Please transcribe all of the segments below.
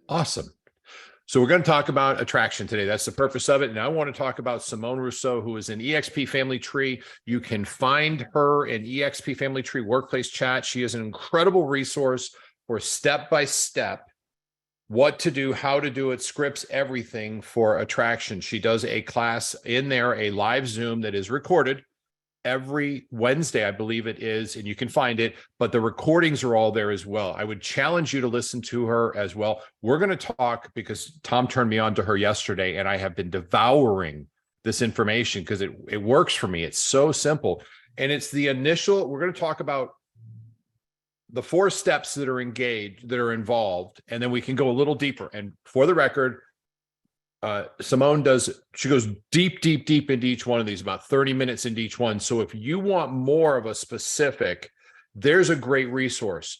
Awesome. So we're going to talk about attraction today. That's the purpose of it. And I want to talk about Simone Rousseau, who is in eXp Family Tree. You can find her in eXp Family Tree Workplace Chat. She is an incredible resource for step-by-step what to do, how to do it, scripts, everything for attraction. She does a class in there, a live Zoom that is recorded every Wednesday, I believe it is, and you can find it, but the recordings are all there as well. I would challenge you to listen to her as well. We're going to talk because Tom turned me on to her yesterday, and I have been devouring this information because it works for me. It's so simple. And it's the initial, we're going to talk about the 4 steps that are engaged, that are involved, and then we can go a little deeper. And for the record, Simone she goes deep into each one of these, about 30 minutes into each one. So if you want more of a specific, there's a great resource.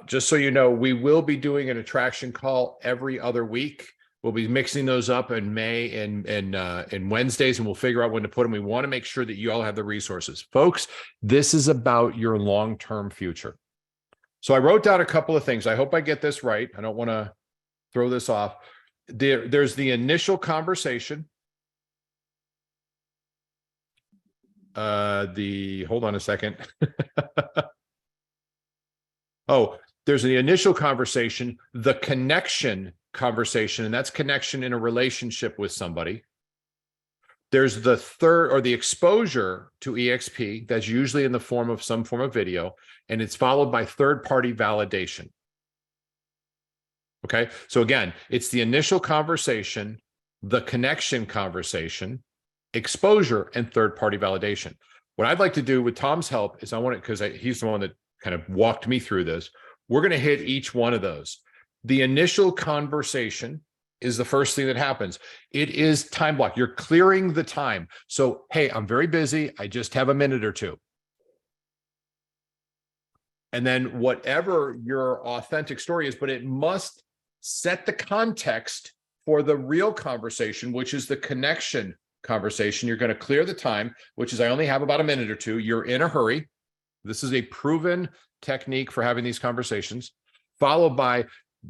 Just so you know, we will be doing an attraction call every other week. We'll be mixing those up in May and Wednesdays, and we'll figure out when to put them. We want to make sure that you all have the resources. Folks, this is about your long-term future. So I wrote down a couple of things. I hope I get this right. I don't want to throw this off. There's the initial conversation. Hold on a second. Oh, there's the initial conversation, the connection conversation, and that's connection in a relationship with somebody. There's the third, or the exposure to EXP, that's usually in the form of some form of video, and it's followed by third-party validation. Okay, so again, it's the initial conversation, the connection conversation, exposure, and third-party validation. What I'd like to do with Tom's help is because he's the one that kind of walked me through this. We're going to hit each one of those. The initial conversation is the first thing that happens. It is time block. You're clearing the time. So, hey, I'm very busy. I just have a minute or two. And then whatever your authentic story is, but it must set the context for the real conversation, which is the connection conversation. You're going to clear the time, which is I only have about a minute or two. You're in a hurry. This is a proven technique for having these conversations, followed by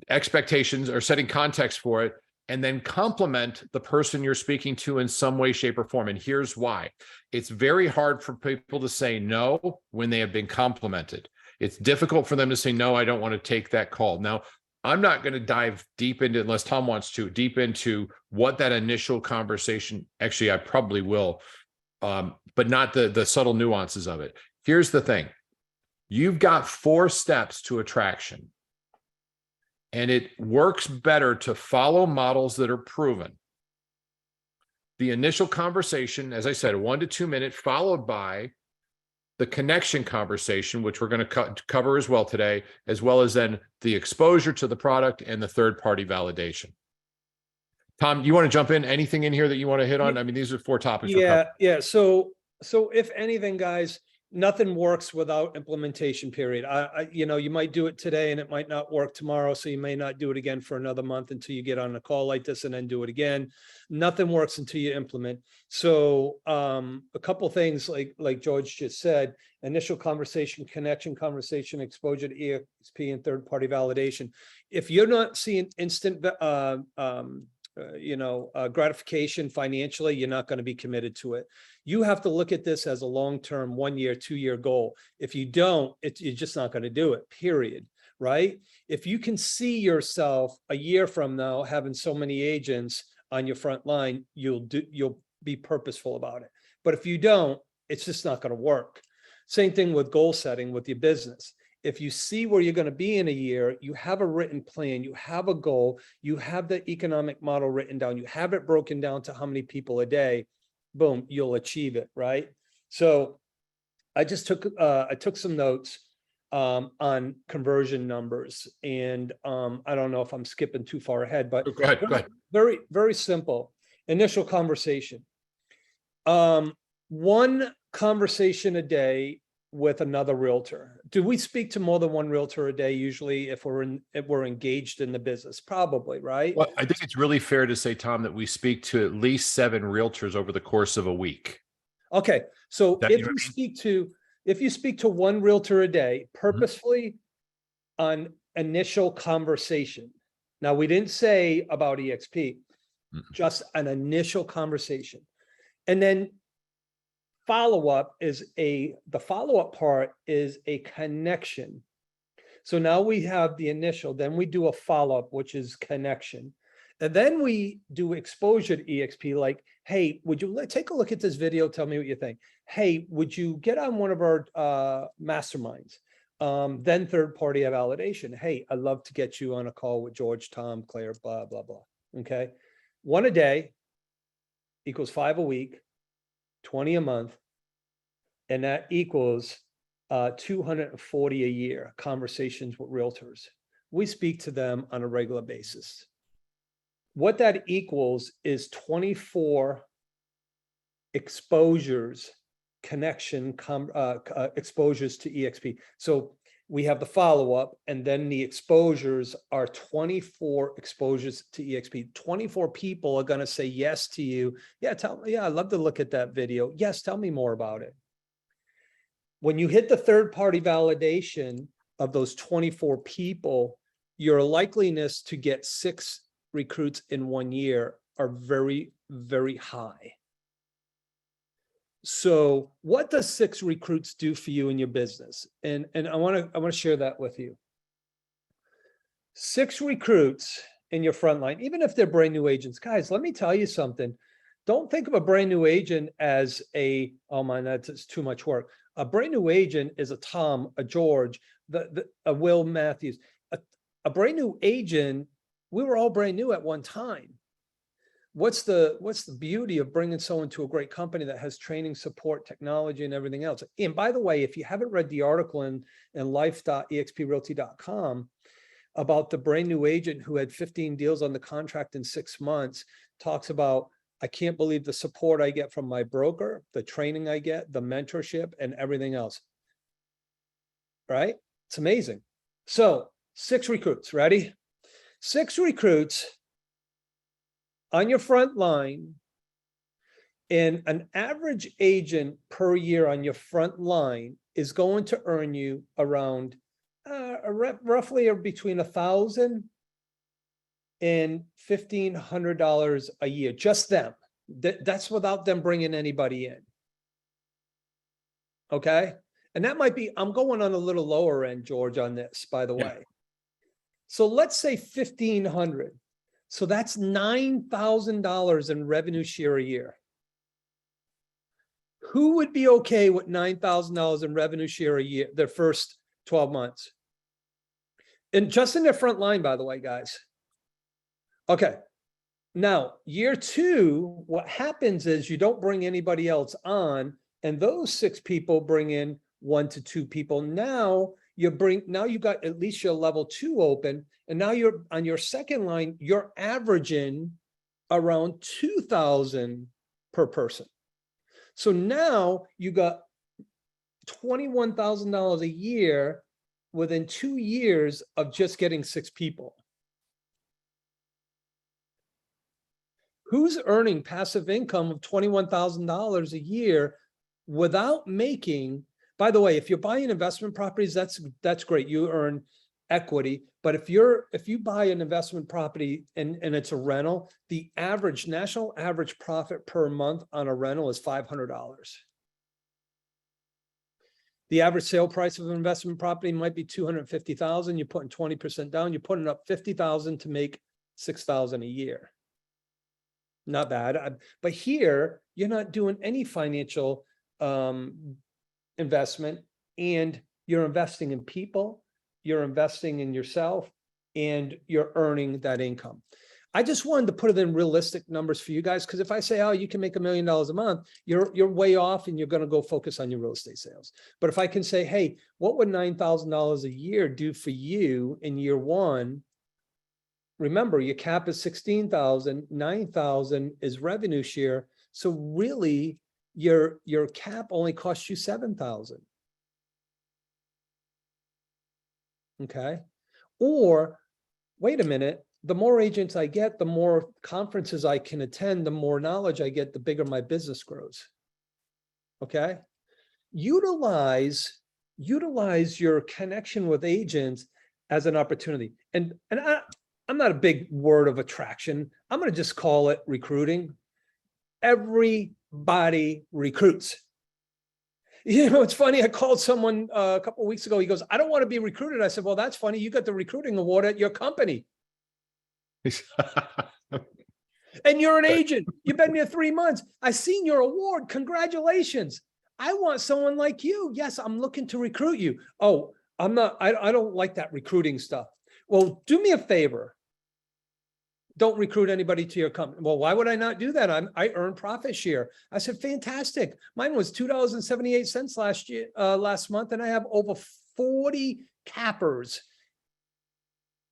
expectations or setting context for it, and then compliment the person you're speaking to in some way, shape, or form. And here's why. It's very hard for people to say no when they have been complimented. It's difficult for them to say, no, I don't want to take that call. Now, I'm not going to dive deep into, unless Tom wants to, deep into what that initial conversation, actually, I probably will, but not the subtle nuances of it. Here's the thing. You've got 4 steps to attraction, and it works better to follow models that are proven. The initial conversation, as I said, a 1 to 2 minute, followed by the connection conversation, which we're going to cover as well today, as well as then the exposure to the product and the third-party validation. Tom, you want to jump in? Anything in here that you want to hit on? I mean, these are 4 topics. Yeah. So if anything, guys, nothing works without implementation period. You might do it today and it might not work tomorrow. So you may not do it again for another month until you get on a call like this and then do it again. Nothing works until you implement. So a couple things like George just said: initial conversation, connection conversation, exposure to EXP, and third-party validation. If you're not seeing instant gratification financially, you're not going to be committed to it. You have to look at this as a long-term, 1 year, 2 year goal. If you don't, you're just not going to do it, period. Right? If you can see yourself a year from now having so many agents on your front line, you'll be purposeful about it. But if you don't, it's just not going to work. Same thing with goal setting with your business. If you see where you're going to be in a year, you have a written plan, you have a goal, you have the economic model written down, you have it broken down to how many people a day, boom, you'll achieve it, right? So I just took some notes on conversion numbers, and I don't know if I'm skipping too far ahead, but go ahead. Very, very simple. Initial conversation. 1 conversation a day with another realtor. Do we speak to more than 1 realtor a day usually if we're engaged in the business? Probably, right? Well, I think it's really fair to say, Tom, that we speak to at least 7 realtors over the course of a week. Okay, so if you speak to 1 realtor a day purposefully on initial conversation, Now, we didn't say about EXP, Mm. just an initial conversation. And then the follow-up part is a connection. So now we have the initial, then we do a follow-up, which is connection. And then we do exposure to EXP, like, hey, would you take a look at this video? Tell me what you think. Hey, would you get on one of our masterminds? Then third-party validation. Hey, I'd love to get you on a call with George, Tom, Claire, blah, blah, blah. Okay. 1 a day equals 5 a week, 20 a month. And that equals 240 a year conversations with realtors. We speak to them on a regular basis. What that equals is 24 exposures, exposures to EXP. So we have the follow-up, and then the exposures are 24 exposures to EXP. 24 people are going to say yes to you. Yeah, I'd love to look at that video. Yes, tell me more about it. When you hit the third-party validation of those 24 people, your likeliness to get 6 recruits in 1 year are very, very high. So what does 6 recruits do for you in your business? And I want to share that with you. 6 recruits in your front line, even if they're brand new agents, guys, let me tell you something. Don't think of a brand new agent as oh man, that's too much work. A brand new agent is a Tom, a George, a Will Matthews. A brand new agent, we were all brand new at one time. What's the beauty of bringing someone to a great company that has training, support, technology, and everything else? And by the way, if you haven't read the article in life.exprealty.com about the brand new agent who had 15 deals on the contract in 6 months, talks about, I can't believe the support I get from my broker, the training I get, the mentorship, and everything else. Right? It's amazing. So 6 recruits, ready? 6 recruits on your front line, and an average agent per year on your front line is going to earn you around roughly between $1,000 and $1,500 a year, just them. That's without them bringing anybody in. Okay. And that might be, I'm going on a little lower end, George, on this, by the way. So let's say 1,500. So that's $9,000 in revenue share a year. Who would be okay with $9,000 in revenue share a year, their first 12 months? And just in their front line, by the way, guys. Okay. Now, year 2, what happens is you don't bring anybody else on, and those 6 people bring in 1 to 2 people. Now you've got at least your level 2 open, and now you're on your second line, you're averaging around $2,000 per person. So now you got $21,000 a year within 2 years of just getting 6 people. Who's earning passive income of $21,000 a year without making? By the way, if you're buying investment properties, that's great. You earn equity. But if you buy an investment property and it's a rental, the national average profit per month on a rental is $500. The average sale price of an investment property might be $250,000. You're putting 20% down. You're putting up $50,000 to make $6,000 a year. Not bad. But here, you're not doing any financial investment, and you're investing in people, you're investing in yourself, and you're earning that income. I just wanted to put it in realistic numbers for you guys, because if I say, oh, you can make $1 million a month, you're way off and you're going to go focus on your real estate sales. But if I can say, hey, what would $9,000 a year do for you in year 1? Remember, your cap is 16,000, 9,000 is revenue share. So really, your cap only costs you 7,000. Okay. Or wait a minute, the more agents I get, the more conferences I can attend, the more knowledge I get, the bigger my business grows. Okay. Utilize your connection with agents as an opportunity. And I'm not a big word of attraction. I'm going to just call it recruiting. Everybody recruits. You know, it's funny. I called someone a couple of weeks ago. He goes, I don't want to be recruited. I said, well, that's funny. You got the recruiting award at your company and you're an agent. You've been there 3 months. I seen your award. Congratulations. I want someone like you. Yes, I'm looking to recruit you. Oh, I'm not, I don't like that recruiting stuff. Well, do me a favor. Don't recruit anybody to your company. Well, why would I not do that? I earn profit share. I said, fantastic. Mine was $2.78 last year, last month, and I have over 40 cappers.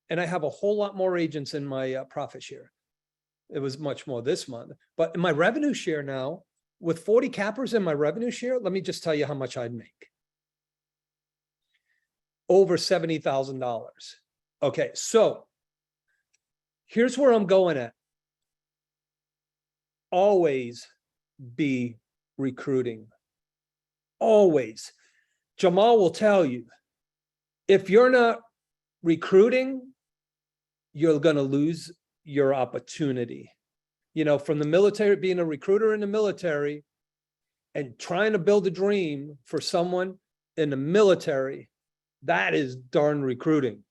And I have a whole lot more agents in my profit share. It was much more this month, but in my revenue share now, with 40 cappers in my revenue share, let me just tell you how much I'd make. Over $70,000. Okay, so here's where I'm going at. Always be recruiting. Always. Jamal will tell you, if you're not recruiting, you're going to lose your opportunity. You know, from the military, being a recruiter in the military and trying to build a dream for someone in the military, that is darn recruiting,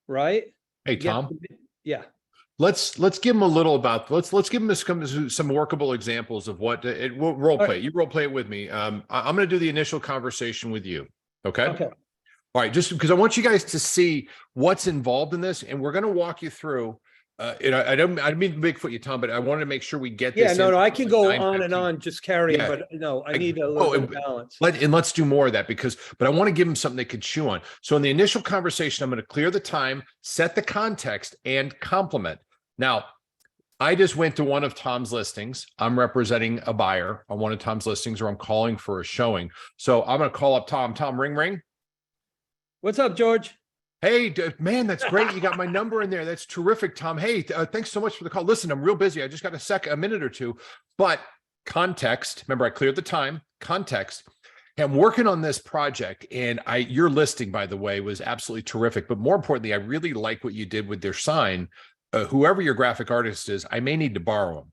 right? Hey, Tom. Yeah. Let's give them a little about, let's give them some workable examples of what it will role play. You role play it with me. I'm going to do the initial conversation with you. Okay. Okay. All right. Just because I want you guys to see what's involved in this, and we're going to walk you through. I don't mean to Bigfoot you, Tom, but I wanted to make sure we get this. Yeah, no, I can go on 9:15. and on just carrying, Yeah. but no, I need a little bit of balance. Let's do more of that but I want to give them something they could chew on. So in the initial conversation, I'm going to clear the time, set the context, and compliment. Now, I just went to one of Tom's listings. I'm representing a buyer on one of Tom's listings, or I'm calling for a showing. So I'm going to call up Tom. Tom, ring, ring. What's up, George? Hey, man, that's great. You got my number in there. That's terrific, Tom. Hey, thanks so much for the call. Listen, I'm real busy. I just got a minute or two, but context. Remember, I cleared the time. Context. Hey, I'm working on this project, and your listing, by the way, was absolutely terrific. But more importantly, I really like what you did with their sign. Whoever your graphic artist is, I may need to borrow them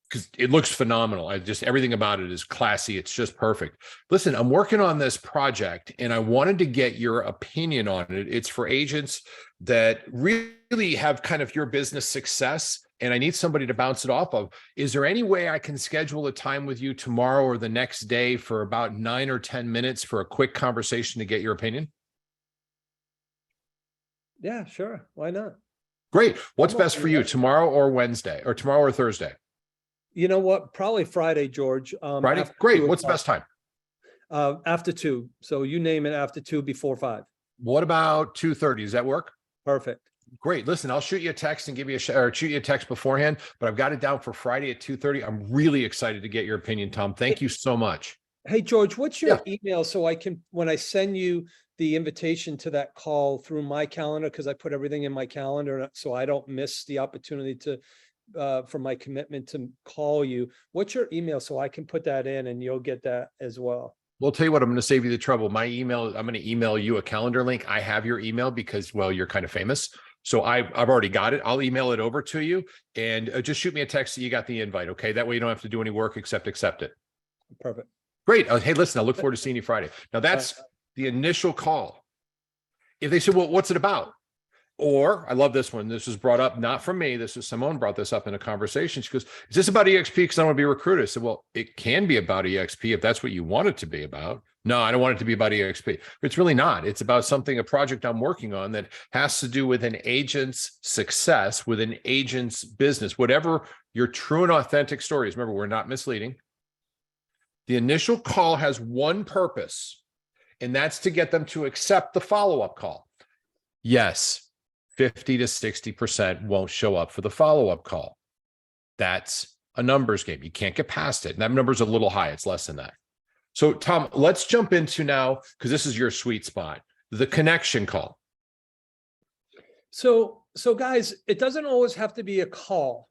because it looks phenomenal. Everything about it is classy. It's just perfect. Listen, I'm working on this project and I wanted to get your opinion on it. It's for agents that really have kind of your business success, and I need somebody to bounce it off of. Is there any way I can schedule a time with you tomorrow or the next day for about 9 or 10 minutes for a quick conversation to get your opinion? Yeah, sure. Why not? Great. What's best for you, tomorrow or Wednesday, or tomorrow or Thursday? You know what? Probably Friday, George. Friday? Great. What's the best time? After 2. So you name it, after 2, before 5. What about 2:30? Does that work? Perfect. Great. Listen, I'll shoot you a text and give you or shoot you a text beforehand, but I've got it down for Friday at 2:30. I'm really excited to get your opinion, Tom. Thank you so much. Hey, George, what's your email so I can, when I send you the invitation to that call through my calendar, because I put everything in my calendar so I don't miss the opportunity to for my commitment to call you. What's your email so I can put that in and you'll get that as well? Well, I'll tell you what, I'm going to save you the trouble. My email, I'm going to email you a calendar link. I have your email because, well, you're kind of famous. So I've already got it. I'll email it over to you, and just shoot me a text that you got the invite. Okay. That way you don't have to do any work except accept it. Perfect. Great. Hey, listen, I look forward to seeing you Friday. Now that's the initial call. If they say, well, what's it about? Or I love this one. This was brought up, not from me. This is Simone brought this up in a conversation. She goes, is this about EXP? Because I want to be recruited. I said, well, it can be about EXP if that's what you want it to be about. No, I don't want it to be about EXP. It's really not. It's about a project I'm working on that has to do with an agent's success, with an agent's business, whatever your true and authentic story is. Remember, we're not misleading. The initial call has one purpose, and that's to get them to accept the follow-up call. Yes. 50 to 60% won't show up for the follow-up call. That's a numbers game. You can't get past it. And that number's a little high. It's less than that. So Tom, let's jump into now, because this is your sweet spot, the connection call. So guys, it doesn't always have to be a call.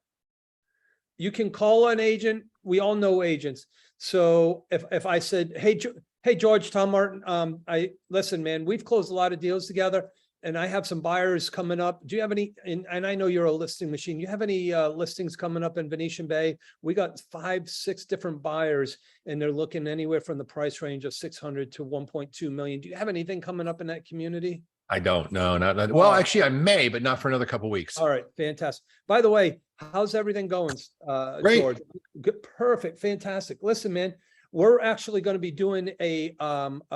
You can call an agent. We all know agents. So if I said, hey, George, Tom Martin, listen, man, we've closed a lot of deals together. and I have some buyers coming up. Do you have any, and I know you're a listing machine. You have any listings coming up in Venetian Bay? We got 5, 6 different buyers and they're looking anywhere from the price range of 600 to 1.2 million. Do you have anything coming up in that community? I don't know. Not well, actually I may, but not for another couple weeks. All right, fantastic. By the way, how's everything going, Great. George? Good, perfect, fantastic. Listen, man, we're actually going to be doing a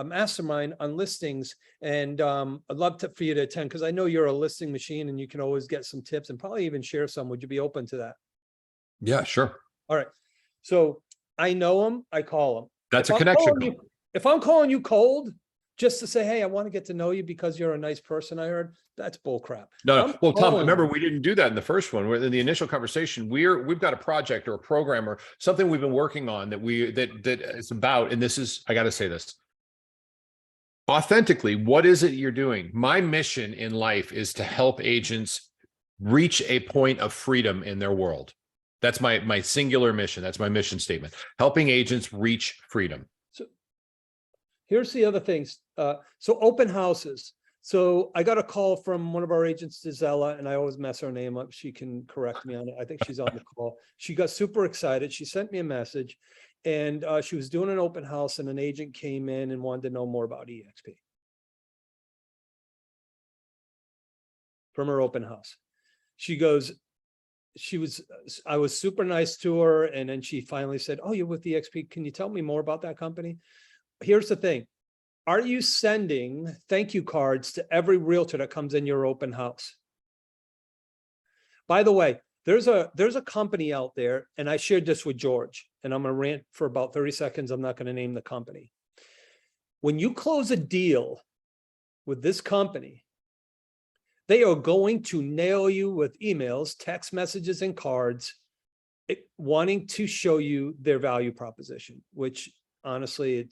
mastermind on listings, and I'd love for you to attend because I know you're a listing machine and you can always get some tips and probably even share some. Would you be open to that? Yeah, sure. All right. So I know them, I call them. That's a connection. If I'm calling you cold, just to say, hey, I want to get to know you because you're a nice person, I heard, that's bull crap. No, well, Tom, remember we didn't do that in the first one. In the initial conversation, we've got a project or a program or something we've been working on that is about, and this is, I got to say this. Authentically, what is it you're doing? My mission in life is to help agents reach a point of freedom in their world. That's my singular mission. That's my mission statement. Helping agents reach freedom. So here's the other things. So open houses. So I got a call from one of our agents, Gisela, and I always mess her name up. She can correct me on it. I think she's on the call. She got super excited. She sent me a message, and she was doing an open house, and an agent came in and wanted to know more about EXP from her open house. She goes, I was super nice to her, and then she finally said, "Oh, you're with EXP. Can you tell me more about that company?" Here's the thing. Are you sending thank you cards to every realtor that comes in your open house? By the way, there's a company out there, and I shared this with George, and I'm going to rant for about 30 seconds. I'm not going to name the company. When you close a deal with this company, they are going to nail you with emails, text messages, and cards wanting to show you their value proposition, which honestly,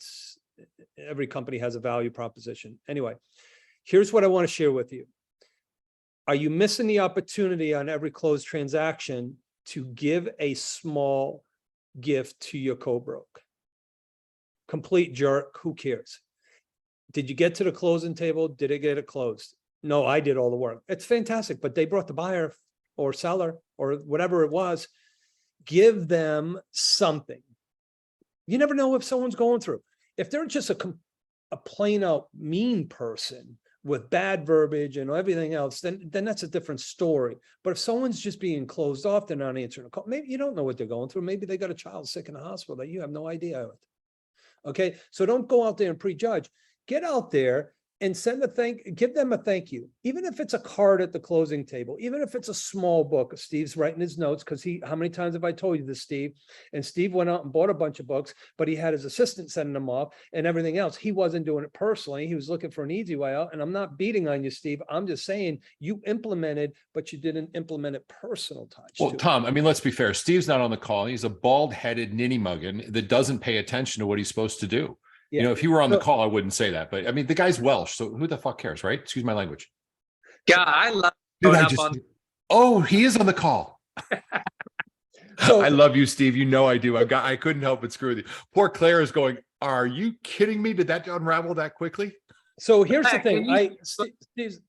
every company has a value proposition. Anyway, here's what I want to share with you. Are you missing the opportunity on every closed transaction to give a small gift to your co-broke? Complete jerk, who cares? Did you get to the closing table? Did it get it closed? No, I did all the work. It's fantastic, but they brought the buyer or seller or whatever it was. Give them something. You never know if someone's going through. If they're just a plain out mean person with bad verbiage and everything else, then that's a different story. But if someone's just being closed off, they're not answering a call. Maybe you don't know what they're going through. Maybe they got a child sick in the hospital that you have no idea of. Okay, so don't go out there and prejudge. Get out there and give them a thank you, even if it's a card at the closing table, even if it's a small book. Steve's writing his notes because how many times have I told you this, Steve? And Steve went out and bought a bunch of books, but he had his assistant sending them off and everything else. He wasn't doing it personally. He was looking for an easy way out. And I'm not beating on you, Steve. I'm just saying you implemented, but you didn't implement it personal touch. Well, Tom, I mean, let's be fair. Steve's not on the call. He's a bald-headed ninny muggin that doesn't pay attention to what he's supposed to do. Yeah. You know, if he were on the call, I wouldn't say that. But I mean, the guy's Welsh, so who the fuck cares, right? Excuse my language. Yeah, I love. Oh, he is on the call. So, I love you, Steve. You know I do. I couldn't help but screw with you. Poor Claire is going, are you kidding me? Did that unravel that quickly? So here's the thing.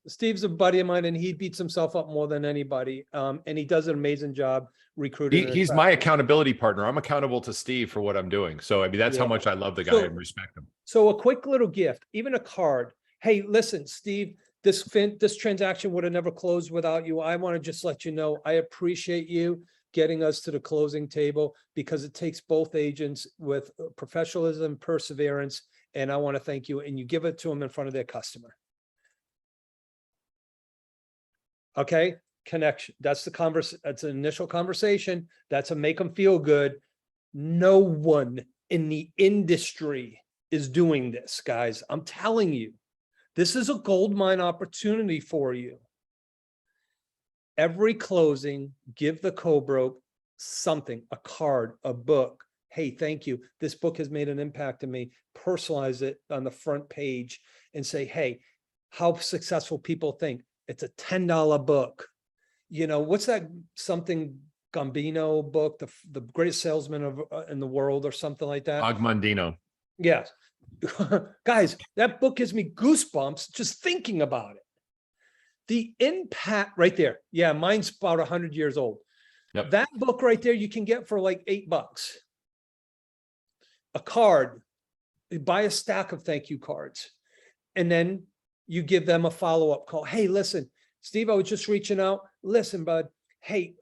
Steve's a buddy of mine, and he beats himself up more than anybody. And he does an amazing job recruiting. He's my accountability partner. I'm accountable to Steve for what I'm doing. So I mean, that's how much I love the guy and respect him. So a quick little gift, even a card. Hey, listen, Steve, this transaction would have never closed without you. I want to just let you know, I appreciate you getting us to the closing table because it takes both agents with professionalism, perseverance, and I want to thank you. And you give it to them in front of their customer. Okay, connection. That's that's an initial conversation. That's a make them feel good. No one in the industry is doing this, guys. I'm telling you, this is a goldmine opportunity for you. Every closing, give the co-broke something, a card, a book. Hey, thank you. This book has made an impact on me. Personalize it on the front page and say, hey, how successful people think. It's a $10 book. You know, what's that something Gambino book, the greatest salesman in the world or something like that? Og Mandino. Yes. Guys, that book gives me goosebumps just thinking about it. the impact right there. Yeah, mine's about 100 years old. Yep. That book right there, you can get for like $8. A card, you buy a stack of thank you cards. And then you give them a follow-up call. Hey, listen, Steve, I was just reaching out. Listen, bud, hey,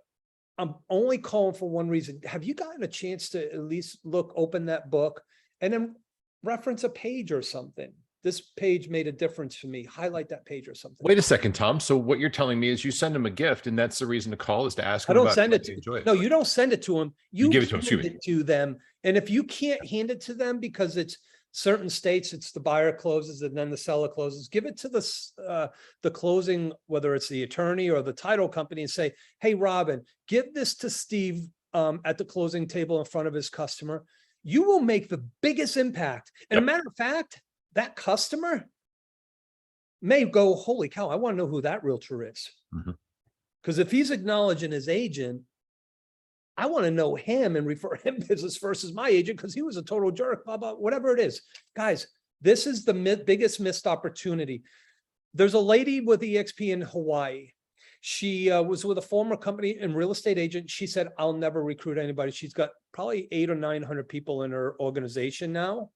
I'm only calling for one reason. Have you gotten a chance to at least open that book and then reference a page or something? This page made a difference for me. Highlight that page or something. Wait a second, Tom. So what you're telling me is you send them a gift, and that's the reason to call, is to ask I them don't about send how it they to, enjoy it. no, you don't send it to them. You give it to them, hand excuse me. it to them. And if you can't hand it to them because it's certain states, it's the buyer closes and then the seller closes, give it to the closing, whether it's the attorney or the title company, and say, hey, Robin, give this to Steve at the closing table in front of his customer. You will make the biggest impact. And a matter of fact, that customer may go, holy cow, I want to know who that realtor is. Because if he's acknowledging his agent, I want to know him and refer him business versus my agent because he was a total jerk, blah, blah, whatever it is. Guys, this is the biggest missed opportunity. There's a lady with EXP in Hawaii. She was with a former company and real estate agent. She said, I'll never recruit anybody. She's got probably 800 or 900 people in her organization now.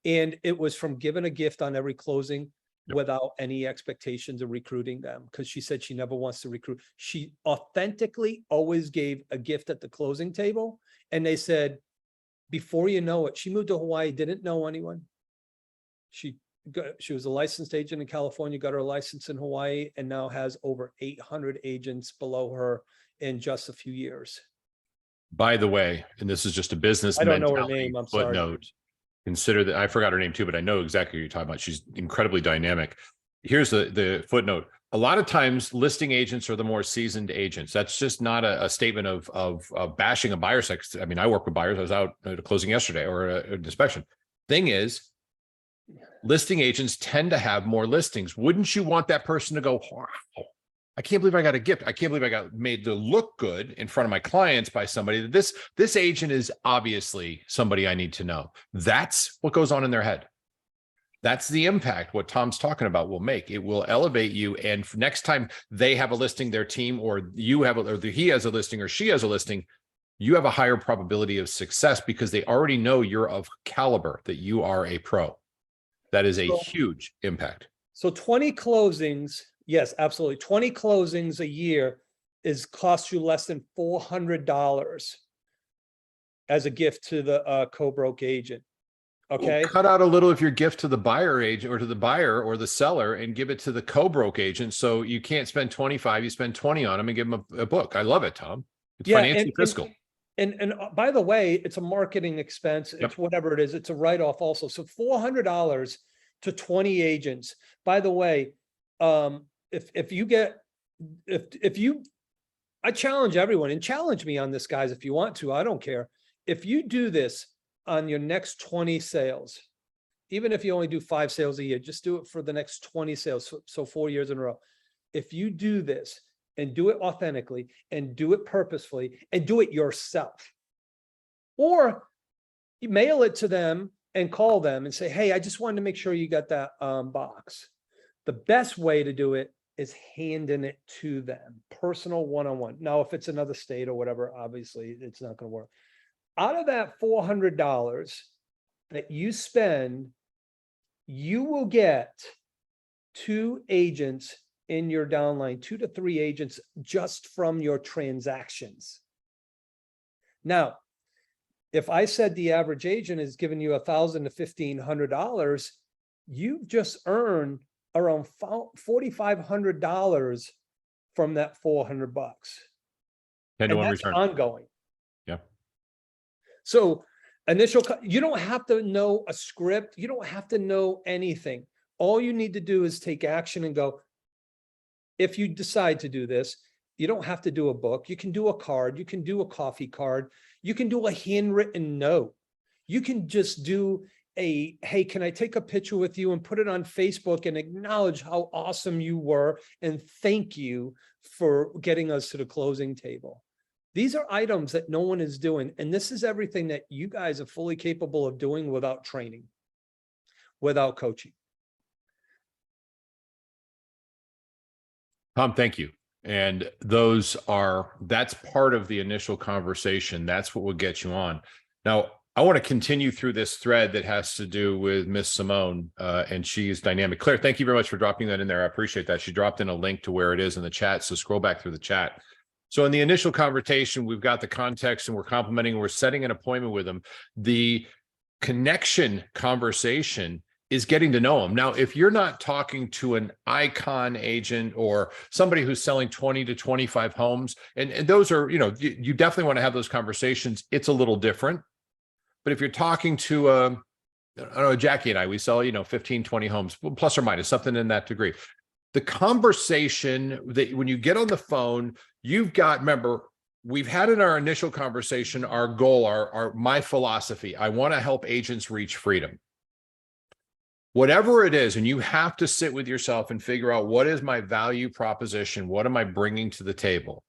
And it was from giving a gift on every closing without any expectations of recruiting them, because she said she never wants to recruit. She authentically always gave a gift at the closing table. And they said, before you know it, she moved to Hawaii, didn't know anyone. She was a licensed agent in California, got her license in Hawaii, and now has over 800 agents below her in just a few years. By the way, and this is just a business I don't know her mentality name, I'm sorry. footnote. Consider that, I forgot her name too, but I know exactly what you're talking about. She's incredibly dynamic. Here's the footnote. A lot of times listing agents are the more seasoned agents. That's just not a statement of bashing a buyer sex. I mean, I work with buyers. I was out at a closing yesterday, or an inspection. Thing is, listing agents tend to have more listings. Wouldn't you want that person to go, wow, I can't believe I got a gift. I can't believe I got made to look good in front of my clients by somebody. This agent is obviously somebody I need to know. That's what goes on in their head. That's the impact what Tom's talking about will make. It will elevate you. And next time they have a listing, their team, or you have, or he has a listing or she has a listing, you have a higher probability of success because they already know you're of caliber, that you are a pro. That is a huge impact. So 20 closings, yes, absolutely. 20 closings a year costs you less than $400 as a gift to the co-broke agent. Okay. Well, cut out a little of your gift to the buyer agent, or to the buyer or the seller, and give it to the co-broke agent. So you can't spend 25, you spend 20 on them and give them a book. I love it, Tom. It's financially fiscal. And by the way, it's a marketing expense. It's whatever it is. It's a write-off also. So $400 to 20 agents. By the way, if you I challenge everyone, and challenge me on this, guys, if you want to, I don't care. If you do this on your next 20 sales, even if you only do 5 sales a year, just do it for the next 20 sales. So 4 years in a row. If you do this and do it authentically and do it purposefully and do it yourself, or you mail it to them and call them and say, hey, I just wanted to make sure you got that box. The best way to do it is handing it to them, personal one-on-one. Now, if it's another state or whatever, obviously it's not going to work. Out of that $400 that you spend, you will get 2 agents in your downline, 2 to 3 agents just from your transactions. Now, if I said the average agent is giving you $1,000 to $1,500, you've just earned around $4,500 from that $400. 10 to 1 that's return. Ongoing. Yeah. So you don't have to know a script. You don't have to know anything. All you need to do is take action and go. If you decide to do this, you don't have to do a book. You can do a card. You can do a coffee card. You can do a handwritten note. You can just do hey, can I take a picture with you and put it on Facebook and acknowledge how awesome you were and thank you for getting us to the closing table. These are items that no one is doing. And this is everything that you guys are fully capable of doing without training, without coaching. Tom, thank you. And that's part of the initial conversation. That's what will get you on. Now, I want to continue through this thread that has to do with Miss Simone, and she's dynamic. Claire, thank you very much for dropping that in there. I appreciate that. She dropped in a link to where it is in the chat. So scroll back through the chat. So in the initial conversation, we've got the context and we're complimenting, we're setting an appointment with them. The connection conversation is getting to know them. Now, if you're not talking to an icon agent or somebody who's selling 20 to 25 homes, and those are, you definitely want to have those conversations. It's a little different. But if you're talking to, I don't know, Jackie and I, we sell, 15, 20 homes, plus or minus, something in that degree. The conversation that when you get on the phone, remember, we've had in our initial conversation, our goal, my philosophy. I want to help agents reach freedom. Whatever it is, and you have to sit with yourself and figure out, what is my value proposition? What am I bringing to the table?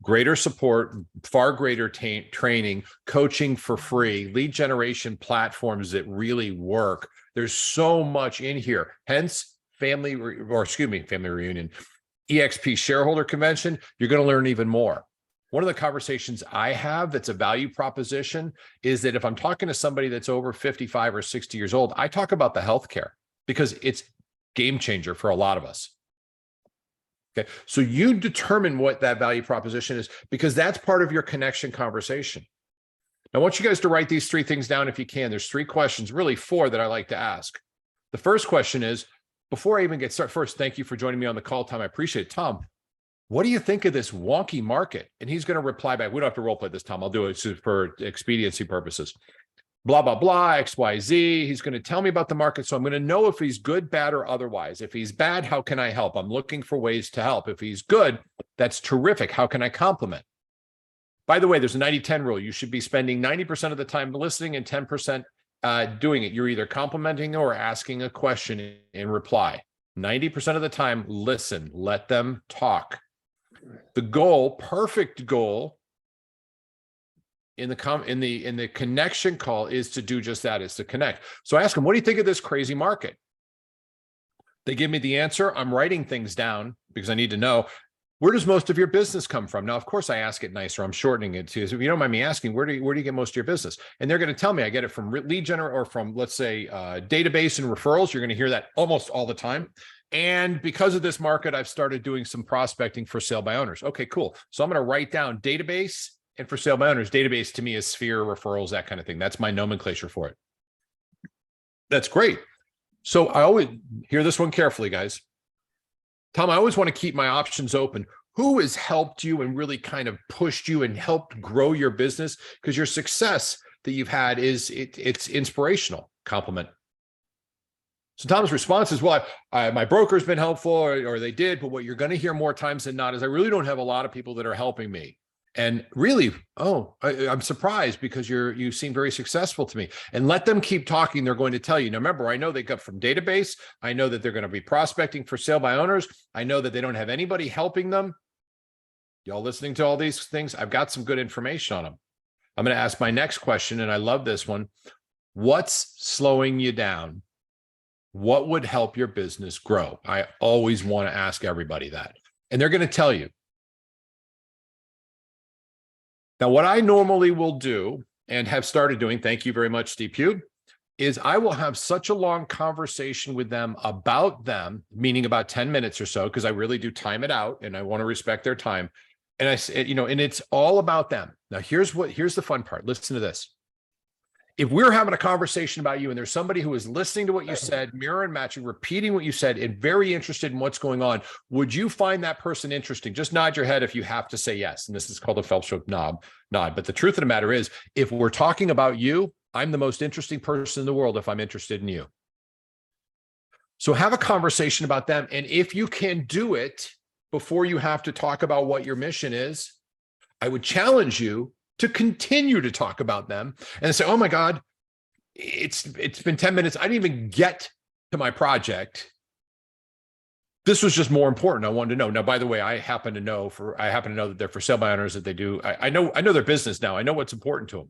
Greater support, far greater training, coaching for free, lead generation platforms that really work. There's so much in here. Hence, family reunion, EXP shareholder convention. You're going to learn even more. One of the conversations I have that's a value proposition is that if I'm talking to somebody that's over 55 or 60 years old, I talk about the healthcare because it's game changer for a lot of us. Okay, so you determine what that value proposition is because that's part of your connection conversation. Now, I want you guys to write these 3 things down if you can. There's 3 questions, really 4 that I like to ask. The first question is, before I even get started, first, thank you for joining me on the call, Tom. I appreciate it. Tom, what do you think of this wonky market? And he's going to reply back. We don't have to role play this, Tom. I'll do it for expediency purposes. Blah, blah, blah, XYZ. He's going to tell me about the market. So I'm going to know if he's good, bad, or otherwise. If he's bad, how can I help? I'm looking for ways to help. If he's good, that's terrific. How can I complement? By the way, there's a 90-10 rule. You should be spending 90% of the time listening and 10% doing it. You're either complimenting or asking a question in reply. 90% of the time, listen, let them talk. The goal, perfect goal, in the connection call is to do just that, is to connect. So I ask them, what do you think of this crazy market? They give me the answer. I'm writing things down because I need to know, where does most of your business come from? Now, of course, I ask it nicer. I'm shortening it too. So if you don't mind me asking, where do you get most of your business? And they're going to tell me, I get it from lead generation or from, let's say, database and referrals. You're going to hear that almost all the time. And because of this market, I've started doing some prospecting for sale by owners. Okay, cool. So I'm going to write down database and for sale by owners. Database to me is Sphere, referrals, that kind of thing. That's my nomenclature for it. That's great. So I always hear this one carefully, guys. Tom, I always want to keep my options open. Who has helped you and really kind of pushed you and helped grow your business? Because your success that you've had it's inspirational. Compliment. So Tom's response is, well, my broker's been helpful, or they did, but what you're going to hear more times than not is I really don't have a lot of people that are helping me. And really, I'm surprised because you seem very successful to me. And let them keep talking. They're going to tell you. Now, remember, I know they got from database. I know that they're going to be prospecting for sale by owners. I know that they don't have anybody helping them. Y'all listening to all these things? I've got some good information on them. I'm going to ask my next question, and I love this one. What's slowing you down? What would help your business grow? I always want to ask everybody that. And they're going to tell you. Now, what I normally will do and have started doing, thank you very much, Steve Pugh, is I will have such a long conversation with them about them, meaning about 10 minutes or so, because I really do time it out and I want to respect their time. And I say, and it's all about them. Now, here's the fun part. Listen to this. If we're having a conversation about you and there's somebody who is listening to what you said, mirror and matching, repeating what you said, and very interested in what's going on, would you find that person interesting? Just nod your head if you have to say yes. And this is called a Phelps nod. But the truth of the matter is, if we're talking about you, I'm the most interesting person in the world if I'm interested in you. So have a conversation about them. And if you can do it before you have to talk about what your mission is, I would challenge you to continue to talk about them and say, oh my God, it's been 10 minutes. I didn't even get to my project. This was just more important. I wanted to know. Now, by the way, I happen to know that they're for sale by owners, that they do. I know their business now. I know what's important to them.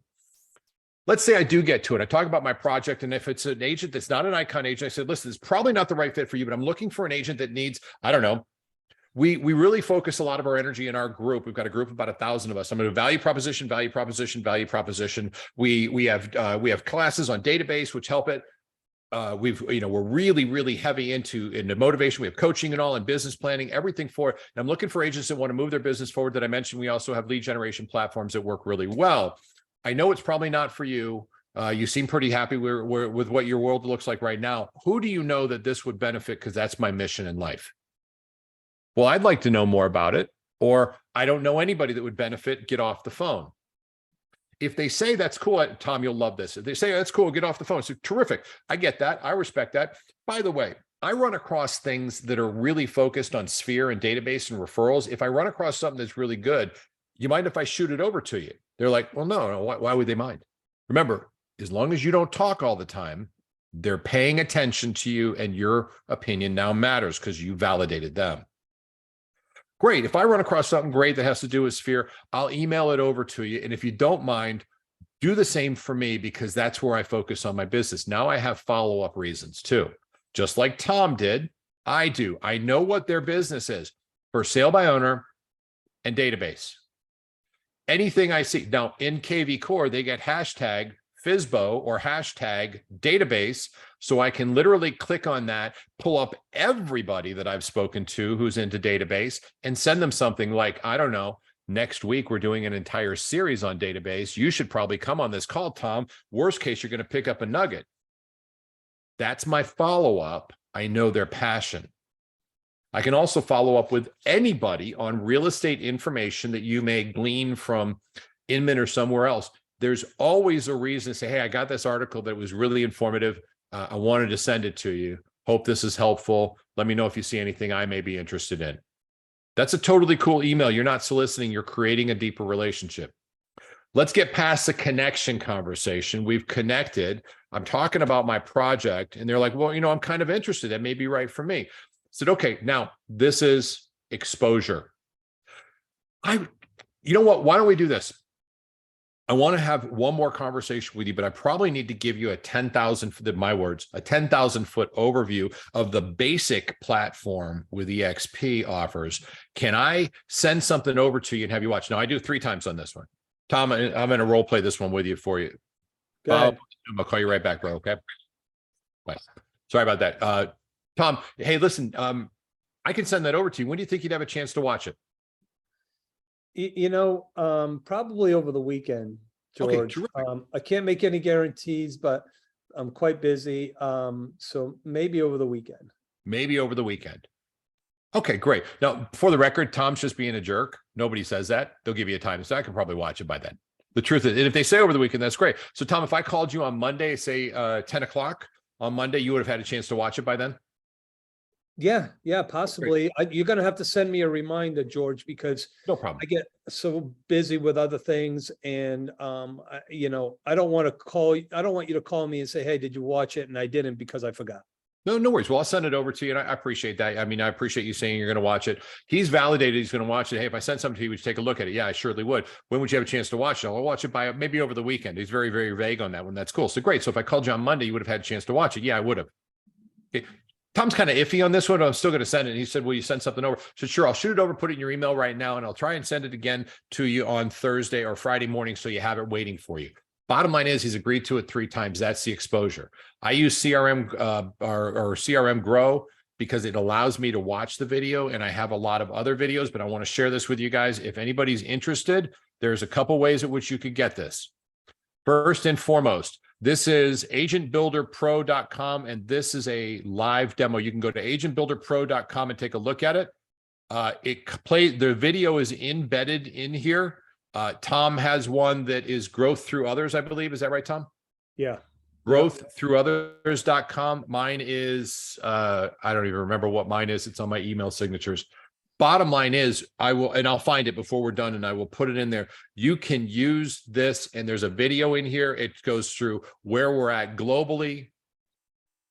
Let's say I do get to it. I talk about my project. And if it's an agent that's not an icon agent, I said, listen, it's probably not the right fit for you, but I'm looking for an agent that needs, I don't know, we really focus a lot of our energy in our group. We've got a group of about 1,000 of us. I'm going to value proposition, value proposition, value proposition. We have classes on database, which help it. We're really heavy into motivation. We have coaching and all, and business planning, everything for it. And I'm looking for agents that want to move their business forward. That I mentioned, we also have lead generation platforms that work really well. I know it's probably not for you. You seem pretty happy with what your world looks like right now. Who do you know that this would benefit? Because that's my mission in life. Well, I'd like to know more about it, or I don't know anybody that would benefit. Get off the phone. If they say that's cool, Tom, you'll love this. If they say that's cool, get off the phone. So terrific. I get that. I respect that. By the way, I run across things that are really focused on Sphere and database and referrals. If I run across something that's really good, you mind if I shoot it over to you? They're like, well, no, why would they mind? Remember, as long as you don't talk all the time, they're paying attention to you, and your opinion now matters because you validated them. Great. If I run across something great that has to do with Sphere, I'll email it over to you. And if you don't mind, do the same for me, because that's where I focus on my business. Now I have follow-up reasons too. Just like Tom did, I do. I know what their business is for sale by owner and database. Anything I see. Now in KV Core, they get hashtag FSBO or hashtag database. So I can literally click on that, pull up everybody that I've spoken to who's into database, and send them something like, I don't know, next week we're doing an entire series on database. You should probably come on this call, Tom. Worst case, you're going to pick up a nugget. That's my follow-up. I know their passion. I can also follow up with anybody on real estate information that you may glean from Inman or somewhere else. There's always a reason to say, hey, I got this article that was really informative. I wanted to send it to you. Hope this is helpful. Let me know if you see anything I may be interested in. That's a totally cool email. You're not soliciting, you're creating a deeper relationship. Let's get past the connection conversation. We've connected. I'm talking about my project, and they're like, well, I'm kind of interested. That may be right for me. I said, okay, now this is exposure. You know what? Why don't we do this? I want to have one more conversation with you, but I probably need to give you a 10,000, my words, a 10,000 foot overview of the basic platform with EXP offers. Can I send something over to you and have you watch? Now I do 3 times on this one. Tom, I'm going to role play this one with you for you. Go ahead. I'll call you right back, bro. Okay. Bye. Sorry about that. Tom, hey, listen, I can send that over to you. When do you think you'd have a chance to watch it? Probably over the weekend, George. Okay, I can't make any guarantees, but I'm quite busy. So maybe over the weekend. Maybe over the weekend. Okay, great. Now, for the record, Tom's just being a jerk. Nobody says that. They'll give you a time, so I can probably watch it by then. The truth is, and if they say over the weekend, that's great. So, Tom, if I called you on Monday, say 10 o'clock on Monday, you would have had a chance to watch it by then? Yeah, possibly. You're going to have to send me a reminder, George, because No problem. I get so busy with other things, and I don't want to call you. I don't want you to call me and say, "Hey, did you watch it?" And I didn't because I forgot. No worries. Well, I'll send it over to you, and I appreciate that. I mean, I appreciate you saying you're going to watch it. He's validated he's going to watch it. Hey, if I sent something to you, would you take a look at it? Yeah, I surely would. When would you have a chance to watch it? I'll watch it by maybe over the weekend. He's very, very vague on that one. That's cool. So great. So if I called you on Monday, you would have had a chance to watch it. Yeah, I would have. Okay. Tom's kind of iffy on this one, but I'm still going to send it. And he said, will you send something over? So sure, I'll shoot it over, put it in your email right now, and I'll try and send it again to you on Thursday or Friday morning so you have it waiting for you. Bottom line is he's agreed to it 3 times. That's the exposure. I use CRM or CRM Grow because it allows me to watch the video, and I have a lot of other videos, but I want to share this with you guys. If anybody's interested, there's a couple ways at which you could get this. First and foremost, this is agentbuilderpro.com, and this is a live demo. You can go to agentbuilderpro.com and take a look at it. The video is embedded in here. Tom has one that is growth through others, I believe. Is that right, Tom? Yeah. Growththroughothers.com. Mine is, I don't even remember what mine is. It's on my email signatures. Bottom line is I'll find it before we're done, and I will put it in there. You can use this, and there's a video in here. It goes through where we're at globally,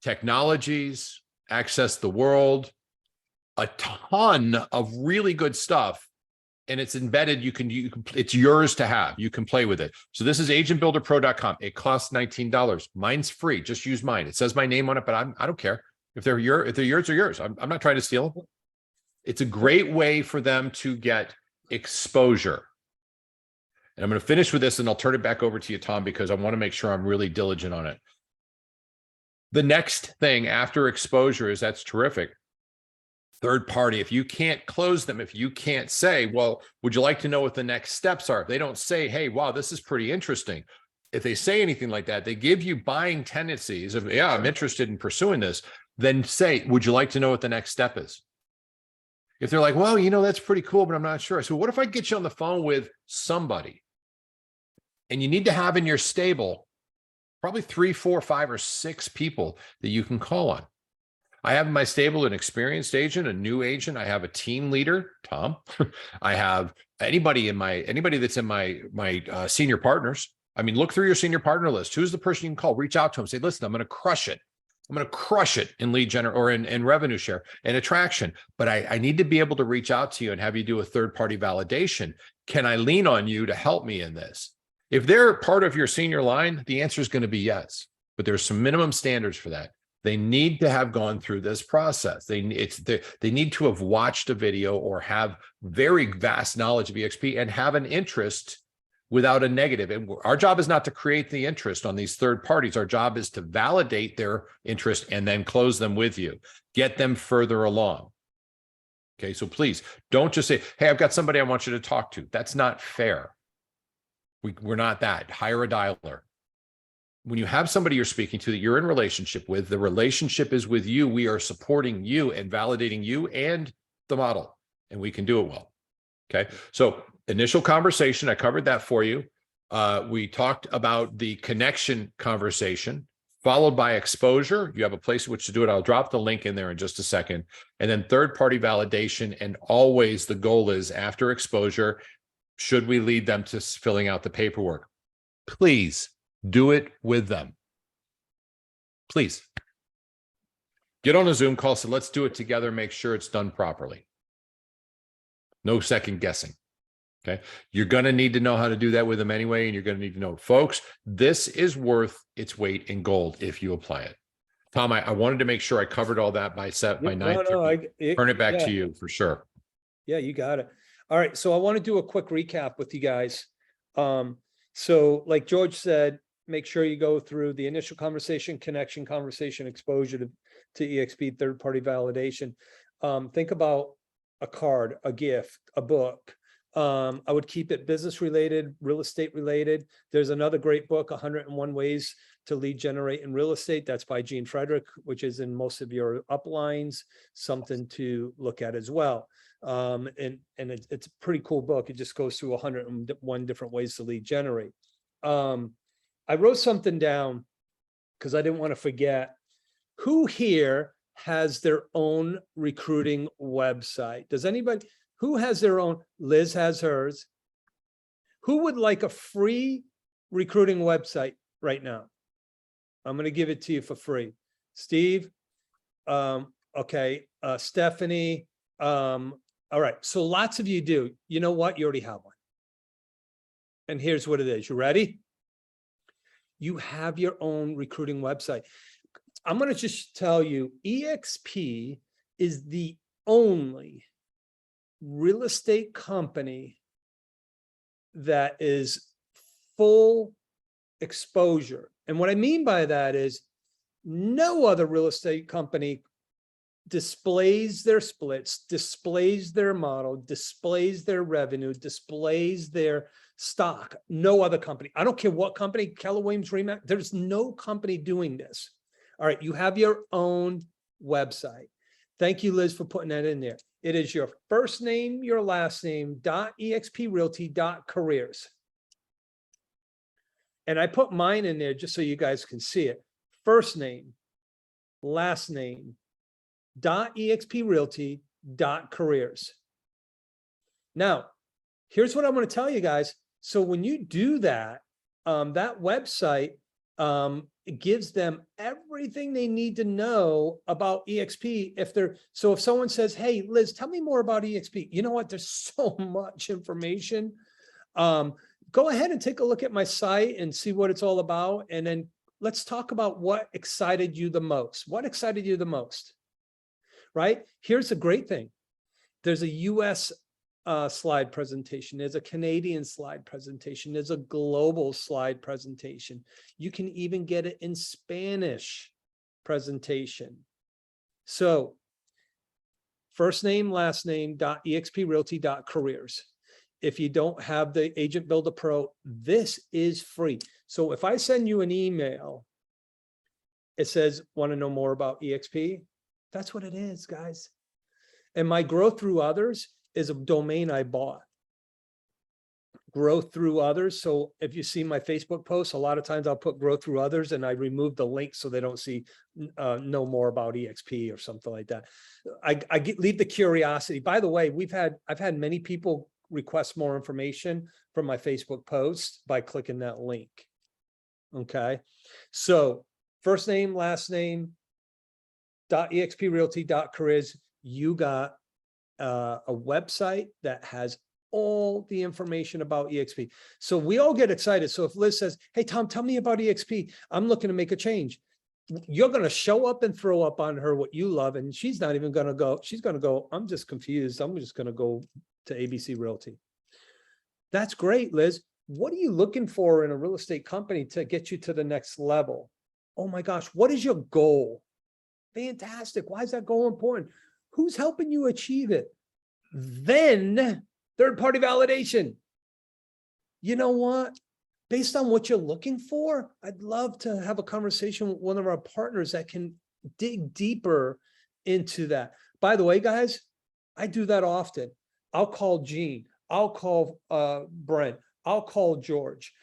technologies, access the world, a ton of really good stuff. And it's embedded. You can it's yours to have. You can play with it. So this is agentbuilderpro.com. It costs $19. Mine's free. Just use mine. It says my name on it, but I don't care if they're yours, they're yours. I'm not trying to steal them. It's a great way for them to get exposure. And I'm going to finish with this and I'll turn it back over to you, Tom, because I want to make sure I'm really diligent on it. The next thing after exposure is that's terrific. Third party, if you can't close them, if you can't say, well, would you like to know what the next steps are? If they don't say, hey, wow, this is pretty interesting. If they say anything like that, they give you buying tendencies of, yeah, I'm interested in pursuing this. Then say, would you like to know what the next step is? If they're like, well, you know, that's pretty cool, but I'm not sure. So what if I get you on the phone with somebody and you need to have in your stable probably 3, 4, 5, or 6 people that you can call on. I have in my stable an experienced agent, a new agent. I have a team leader, Tom. I have anybody that's in my senior partners. I mean, look through your senior partner list. Who's the person you can call? Reach out to them. Say, listen, I'm going to crush it. I'm going to crush it in lead generation or in revenue share and attraction. But I need to be able to reach out to you and have you do a third-party validation. Can I lean on you to help me in this? If they're part of your senior line, the answer is going to be yes. But there's some minimum standards for that. They need to have gone through this process. They need to have watched a video or have very vast knowledge of EXP and have an interest without a negative. And our job is not to create the interest on these third parties. Our job is to validate their interest and then close them with you, get them further along. Okay, so please don't just say, hey, I've got somebody I want you to talk to. That's not fair. We're not that. Hire a dialer. When you have somebody you're speaking to that you're in relationship with, the relationship is with you. We are supporting you and validating you and the model, and we can do it well. Okay. So initial conversation, I covered that for you. We talked about the connection conversation, followed by exposure. You have a place in which to do it. I'll drop the link in there in just a second. And then third-party validation. And always the goal is after exposure, should we lead them to filling out the paperwork? Please do it with them. Please. Get on a Zoom call, so let's do it together, make sure it's done properly. No second guessing. Okay. You're going to need to know how to do that with them anyway. And you're going to need to know, folks, this is worth its weight in gold if you apply it. Tom, I wanted to make sure I covered all that by 9:30. Turn it back to you for sure. Yeah, you got it. All right. So I want to do a quick recap with you guys. So like George said, make sure you go through the initial conversation, connection, conversation, exposure to EXP, third-party validation. Think about a card, a gift, a book. I would keep it business related, real estate related. There's another great book, 101 Ways to Lead Generate in Real Estate. That's by Gene Frederick, which is in most of your uplines, something to look at as well. And it's a pretty cool book. It just goes through 101 different ways to lead generate. I wrote something down because I didn't want to forget. Who here has their own recruiting website? Does anybody? Who has their own? Liz has hers. Who would like a free recruiting website right now? I'm going to give it to you for free. Steve. Okay. Stephanie. All right. So lots of you do. You know what? You already have one. And here's what it is. You ready? You have your own recruiting website. I'm going to just tell you, EXP is the only real estate company that is full exposure. And what I mean by that is no other real estate company displays their splits, displays their model, displays their revenue, displays their stock. No other company. I don't care what company, Keller Williams, Remax, there's no company doing this. All right, you have your own website. Thank you, Liz, for putting that in there. It is your first name, your last name, .exprealty.careers. And I put mine in there just so you guys can see it. First name, last name, .exprealty.careers. Now, here's what I'm going to tell you guys. So when you do that, that website, it gives them everything they need to know about EXP. So if someone says, hey, Liz, tell me more about EXP. You know what? There's so much information. Go ahead and take a look at my site and see what it's all about. And then let's talk about what excited you the most. What excited you the most? Right? Here's the great thing. There's a US slide presentation. There's a Canadian slide presentation. There's a global slide presentation. You can even get it in Spanish presentation. So first name, last name, .exprealty.careers. If you don't have the Agent Builder Pro, this is free. So if I send you an email, it says, want to know more about EXP? That's what it is, guys. And my Grow Through Others is a domain I bought. Grow Through Others. So if you see my Facebook posts, a lot of times I'll put Grow Through Others and I remove the link so they don't see know more about EXP or something like that. Leave the curiosity. By the way, I've had many people request more information from my Facebook posts by clicking that link. Okay. So first name, last name, .exprealty.careers. You got a website that has all the information about EXP. So we all get excited. So if Liz says, hey, Tom, tell me about EXP. I'm looking to make a change. You're going to show up and throw up on her what you love. And she's not even going to go. She's going to go, I'm just confused. I'm just going to go to ABC Realty. That's great, Liz. What are you looking for in a real estate company to get you to the next level? Oh my gosh, what is your goal? Fantastic. Why is that goal important? Who's helping you achieve it? Then third-party validation. You know what? Based on what you're looking for, I'd love to have a conversation with one of our partners that can dig deeper into that. By the way, guys, I do that often. I'll call Gene. I'll call Brent. I'll call George.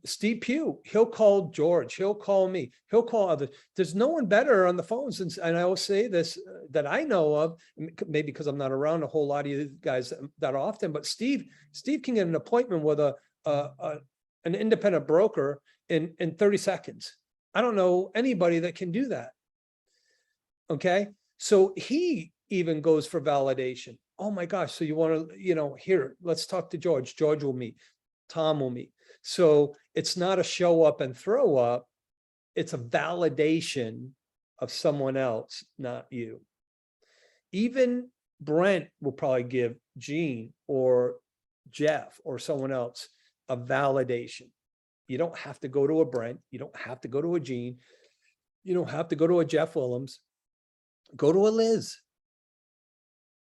Steve Pugh, he'll call George. He'll call me. He'll call others. There's no one better on the phone since, and I always say this, that I know of, maybe because I'm not around a whole lot of you guys that often, but Steve can get an appointment with an independent broker in 30 seconds. I don't know anybody that can do that. Okay. So he even goes for validation. Oh my gosh. So you want to, here, let's talk to George. George will meet. Tom will meet. So it's not a show up and throw up. It's a validation of someone else, not you. Even Brent will probably give Gene or Jeff or someone else a validation. You don't have to go to a Brent. You don't have to go to a Gene. You don't have to go to a Jeff Willems. Go to a Liz.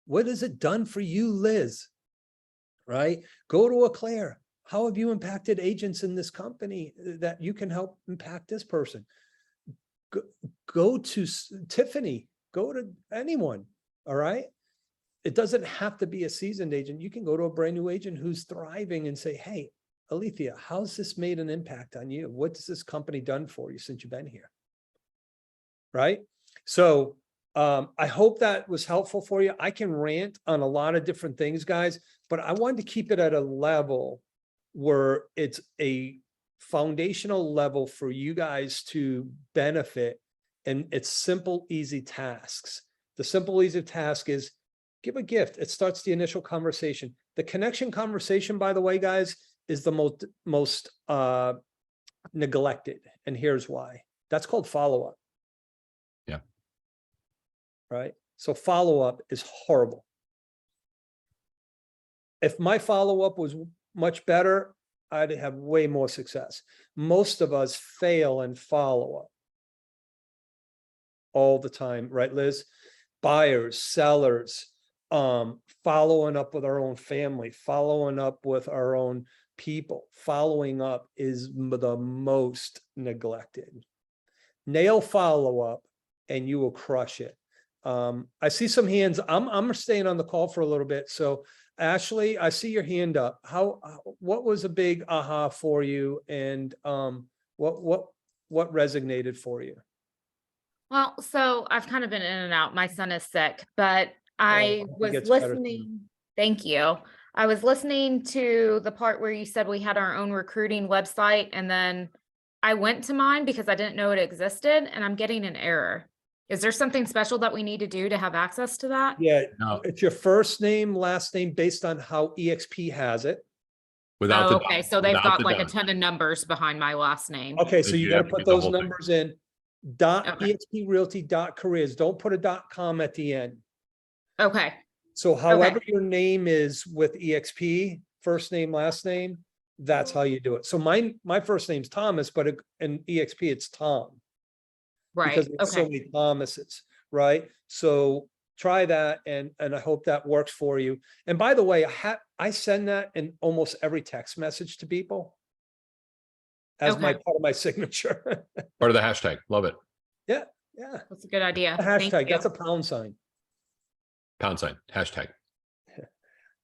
What has it done for you, Liz? Right? Go to a Claire. How have you impacted agents in this company that you can help impact this person? Go to Tiffany. Go to anyone. All right. It doesn't have to be a seasoned agent. You can go to a brand new agent who's thriving and say, hey, Alethea, how's this made an impact on you? What has this company done for you since you've been here? Right. So I hope that was helpful for you. I can rant on a lot of different things, guys, but I wanted to keep it at a level where it's a foundational level for you guys to benefit. And it's simple, easy tasks. The simple, easy task is give a gift. It starts the initial conversation. The connection conversation, by the way, guys, is the most neglected. And here's why. That's called follow-up. Yeah. Right. So follow-up is horrible. If my follow-up was much better, I'd have way more success. Most of us fail in follow-up all the time, right, Liz? Buyers, sellers, following up with our own family, following up with our own people. Following up is the most neglected. Nail follow-up and you will crush it. I see some hands. I'm staying on the call for a little bit. So Ashley, I see your hand up. What was a big aha for you, and what resonated for you? Well, so I've kind of been in and out. My son is sick, but I was listening. Thank you. I was listening to the part where you said we had our own recruiting website, and then I went to mine because I didn't know it existed, and I'm getting an error. Is there something special that we need to do to have access to that? Yeah, No. It's your first name, last name based on how EXP has it. Without Okay, so they've got like a ton of numbers behind my last name. Okay, so you got to put those whole thing. numbers in. .exprealty.careers. Don't put a .com at the end. Okay. So however your name is with EXP, first name, last name, that's how you do it. So my first name's Thomas, but in EXP it's Tom. Right, Because there's so okay. many Thomases, right? So try that, and I hope that works for you. And by the way, I send that in almost every text message to people as my Okay. part of my signature. Part of the hashtag. Love it. Yeah. That's a good idea. A Thank hashtag, you. that's a pound sign. Pound sign, hashtag.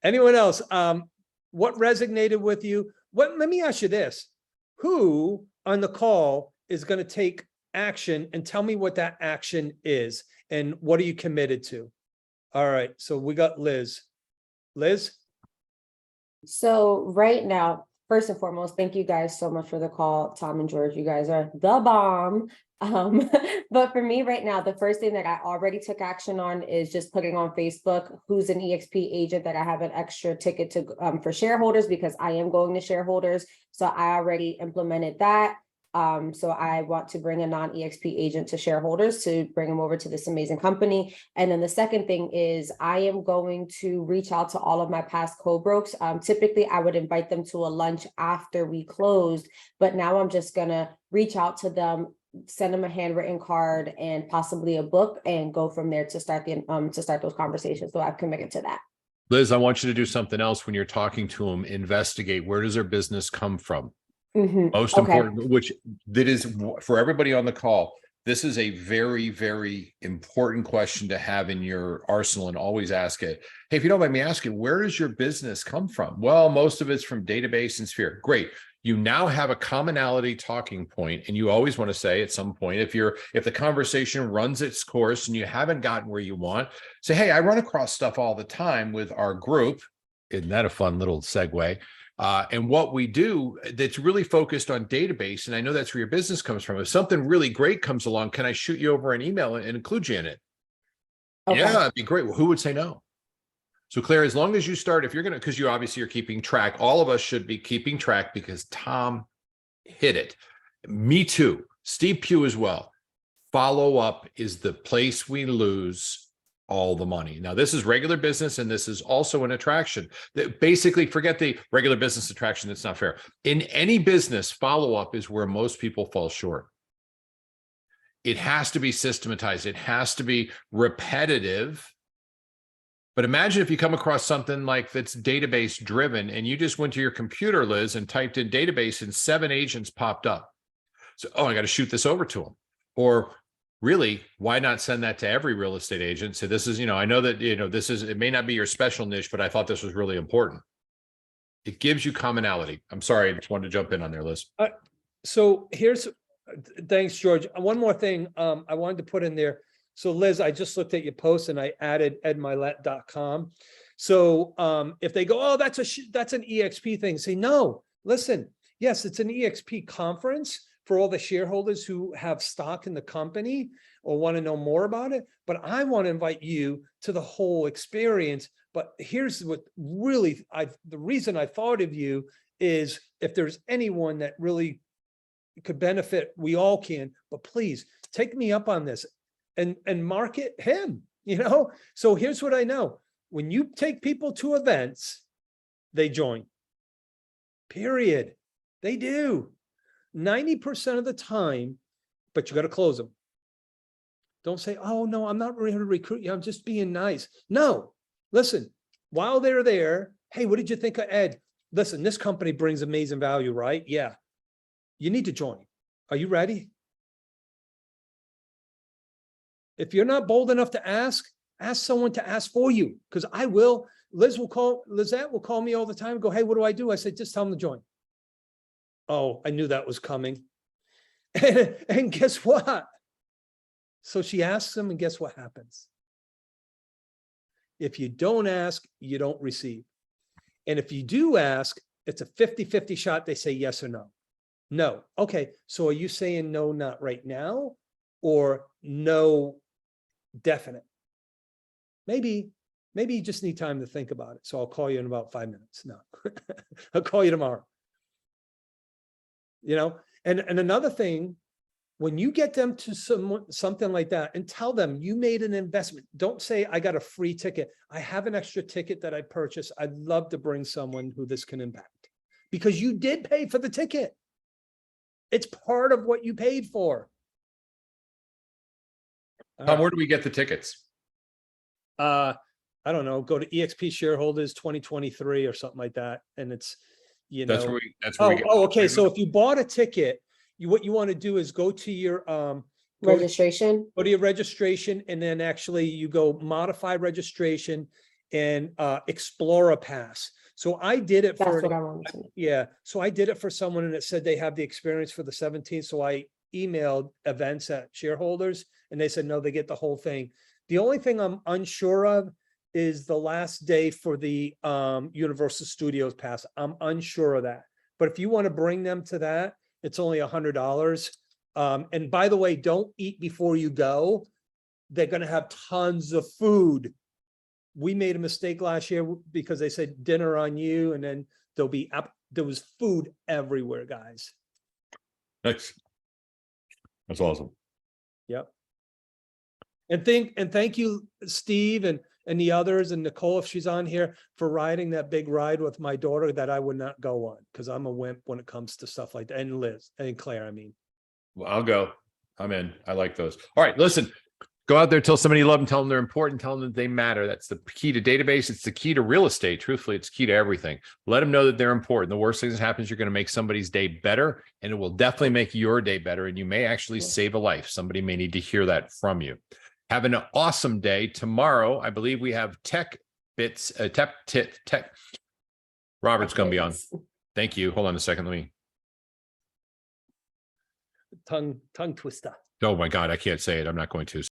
Anyone else? What resonated with you? Let me ask you this. Who on the call is going to take action, and tell me what that action is and what are you committed to? All right. So we got Liz. Liz? So right now, first and foremost, thank you guys so much for the call, Tom and George. You guys are the bomb. But for me right now, the first thing that I already took action on is just putting on Facebook who's an EXP agent that I have an extra ticket to for shareholders, because I am going to shareholders. So I already implemented that. So I want to bring a non-EXP agent to shareholders to bring them over to this amazing company. And then the second thing is I am going to reach out to all of my past co-brokes. Typically I would invite them to a lunch after we closed, but now I'm just gonna reach out to them, send them a handwritten card and possibly a book, and go from there to start those conversations. So I've committed to that. Liz, I want you to do something else when you're talking to them. Investigate, where does their business come from? Most important, which that is for everybody on the call. This is a very, very important question to have in your arsenal, and always ask it. Hey, if you don't mind me asking, where does your business come from? Well, most of it's from Database and Sphere. Great. You now have a commonality talking point, and you always want to say at some point, if the conversation runs its course and you haven't gotten where you want, say, hey, I run across stuff all the time with our group. Isn't that a fun little segue? And what we do that's really focused on database, and I know that's where your business comes from. If something really great comes along, can I shoot you over an email and include you in it? Okay. Yeah, it'd be great. Well, who would say no? So Claire, as long as you start, if you're going to, because you obviously are keeping track, all of us should be keeping track because Tom hit it. Me too. Steve Pugh as well. Follow up is the place we lose all the money. Now, this is regular business, and this is also an attraction. That basically, forget the regular business attraction. That's not fair. In any business, follow-up is where most people fall short. It has to be systematized. It has to be repetitive. But imagine if you come across something like that's database driven, and you just went to your computer, Liz, and typed in database, and 7 agents popped up. So, oh, I got to shoot this over to them. Or really, why not send that to every real estate agent? So this is, I know that, it may not be your special niche, but I thought this was really important. It gives you commonality. I'm sorry, I just wanted to jump in on there, Liz. So thanks, George. One more thing I wanted to put in there. So Liz, I just looked at your post and I added edmylett.com. So if they go, oh, that's an EXP thing, say, no, listen, yes, it's an EXP conference for all the shareholders who have stock in the company or want to know more about it. But I want to invite you to the whole experience. But here's what really, the reason I thought of you is if there's anyone that really could benefit, we all can, but please take me up on this and market him, So here's what I know. When you take people to events, they join. Period. They do. 90% of the time, but you got to close them. Don't say, oh, no, I'm not ready to recruit you. I'm just being nice. No, listen, while they're there, hey, what did you think of Ed? Listen, this company brings amazing value, right? Yeah. You need to join. Are you ready? If you're not bold enough to ask someone to ask for you, because I will. Lizette will call me all the time and go, hey, what do? I said, just tell them to join. Oh, I knew that was coming. And guess what? So she asks them, and guess what happens? If you don't ask, you don't receive. And if you do ask, it's a 50-50 shot. They say yes or no. No. Okay. So are you saying no, not right now, or no definite? Maybe you just need time to think about it. So I'll call you in about 5 minutes. No, I'll call you tomorrow. And another thing When you get them to something like that and tell them you made an investment, don't say, I got a free ticket. I have an extra ticket that I purchased. I'd love to bring someone who this can impact, because you did pay for the ticket. It's part of what you paid for. Tom, where do we get the tickets? I don't know, go to EXP Shareholders 2023 or something like that. And it's, you know. That's where we get. Okay. So if you bought a ticket, what you want to do is go to your, Registration. go to your registration, and then actually you go modify registration and Explorer Pass. So I did it That's for, what I wanted to know. yeah, so I did it for someone and it said they have the experience for the 17th. So I emailed events at Shareholders and they said, no, they get the whole thing. The only thing I'm unsure of is the last day for the Universal Studios Pass. I'm unsure of that. But if you want to bring them to that, it's only $100. And by the way, don't eat before you go. They're going to have tons of food. We made a mistake last year because they said dinner on you, and then there was food everywhere, guys. That's awesome. Yep. And thank you, Steve, and the others, and Nicole, if she's on here, for riding that big ride with my daughter that I would not go on, because I'm a wimp when it comes to stuff like that. And Liz and Claire, I mean. Well, I'll go. I'm in. I like those. All right, listen. Go out there, tell somebody you love them, tell them they're important, tell them that they matter. That's the key to database. It's the key to real estate. Truthfully, it's key to everything. Let them know that they're important. The worst thing that happens, you're going to make somebody's day better, and it will definitely make your day better. And you may actually save a life. Somebody may need to hear that from you. Have an awesome day. Tomorrow, I believe we have Tech Bits, Tech. Robert's going to be on. Thank you. Hold on a second. Let me. Tongue twister. Oh my God, I can't say it. I'm not going to.